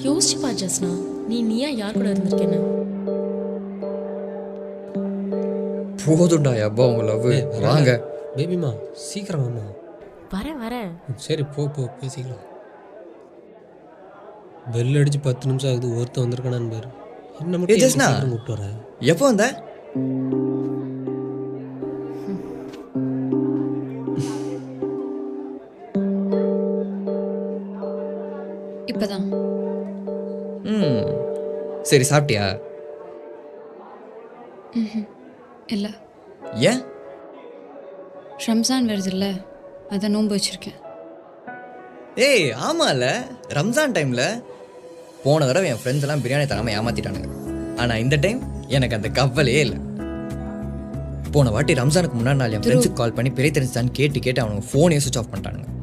யோசிச்சு பா ஜஸ்னா, நீயா யார் கூட இருந்திருக்கேன்னு. போதும்டா அப்பா உங்க லவ். வாங்க பேபிமா சீக்கிரம் வாமா. வரேன். சரி போ பேசிக்கலாம். பெல் அடிச்சு 10 நிமிஷம் ஆகுது, ஒருத்தன் வந்திருக்கானான்னு பாரு. என்ன மட்டும் ஜஸ்னா சீக்கிரம் கூப்பிட்டு வரேன். எப்போ வந்த? இப்பதான். சரி சாப்பிட்டியா? இல்லை, ஏன்? ரம்ஜான் வருதுல்ல, அதான் நோன்பு வச்சுருக்கேன். ஏய் ஆமால, ரம்ஜான் டைமில் போன தடவை என் ஃப்ரெண்ட்ஸ் எல்லாம் பிரியாணி தராமல் ஏமாற்றிட்டானுங்க. ஆனால் இந்த டைம் எனக்கு அந்த கவலையே இல்லை. போன வாட்டி ரம்ஜானுக்கு முன்னாடி நாள் என் ஃப்ரெண்ட்ஸுக்கு கால் பண்ணி பெரிய தெரிஞ்சான்னு கேட்டு அவனுங்க ஃபோனே சுவிச் ஆஃப் பண்ணிட்டானுங்க.